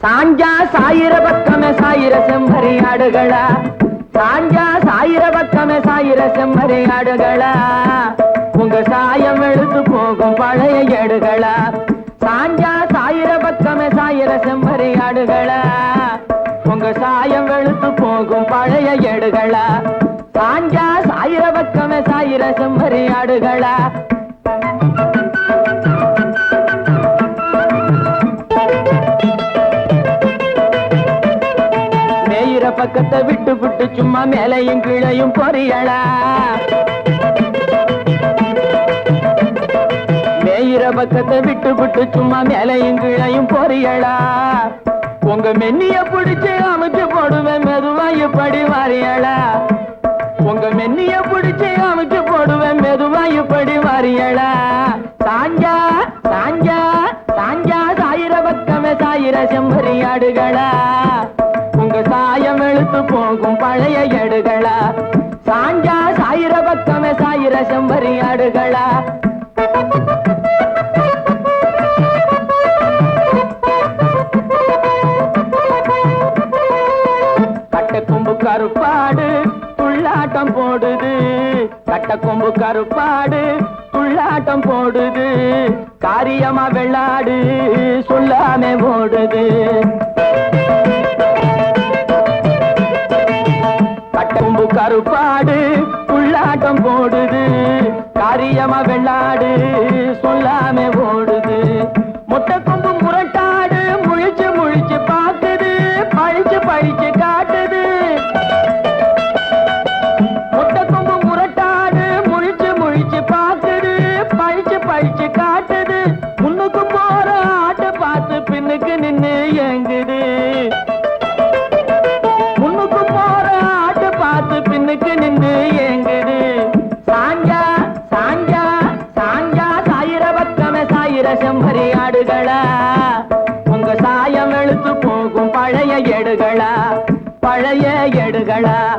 சாஞ்சா சாயிர பக்கமே சாயிர செம்மறி ஆடுகளா, சாஞ்சா சாயிர பக்கமே சாயிர செம்மறி ஆடுகளா, உங்க சாயம் எழுத்து போகும் பழைய ஏடுகளா. சாஞ்சா சாயிர பக்கமே சாயிர செம்மறி ஆடுகளா, உங்க சாயம் வெளுத்து போகும் பழைய ஏடுகளா. சாஞ்சா சாயிர பக்கமே சாயிர செம்மறி ஆடுகளா. மேயிற பக்கத்தை விட்டு விட்டு சும்மா மேலையும் கீழையும் பொரியலா, மேயிற பக்கத்தை விட்டு விட்டு சும்மா மேலையும் கீழையும் பொரியலா. உங்க மென்னிய பிடிச்சு அமைச்சு போடுவேன் மெதுவா இப்படி வாரியலா, உங்க மென்னிய பிடிச்சு அமைச்சு போடுவேன் மெதுவா இப்படி வாரியலா. சாஞ்சா சாஞ்சா சாஞ்சா சாயிர பக்கமே சாயிர செம்மறி ஆடுகளா, உங்க சாயம் எழுத்து போகும் பழைய ஏடுகளா. சாஞ்சா சாயிர பக்கமே சாயிர செம்மறி ஆடுகளா. கட்டக்கொம்பு கருப்பாடு துள்ளாட்டம் போடுது, கட்டக்கொம்பு கருப்பாடு துள்ளாட்டம் போடுது, காரியமா வெள்ளாடு சொல்லாமே ஓடுது. கட்டக்கொம்பு கருப்பாடு துள்ளாட்டம் போடுது, காரியமா வெள்ளாடு சொல்லாமே ஓடுது. முட்டைக்கொம்பு முரட்டாடு முழிச்சு முழிச்சு பாக்குது, பழிச்சு பழிச்சு காட்டுது. முட்டைக்கொம்பு முரட்டாடு முழிச்சு முழிச்சு பாக்குது, பழிச்சு பழிச்சு காட்டுது. முன்னுக்கு போற ஆட்டை பார்த்து பின்னுக்கு நின்னு ஏங்குது, முன்னுக்கு போற ஆட்டை பார்த்து பின்னுக்கு நின்னு ஏங்குது. சாஞ்சா சாஞ்சா சாஞ்சா சாயிர பக்கமே சாயிர செம்மறி ஆடுகளா, உங்க சாயம் எழுத்து போகும் பழைய ஏடுகளா, பழைய ஏடுகளா.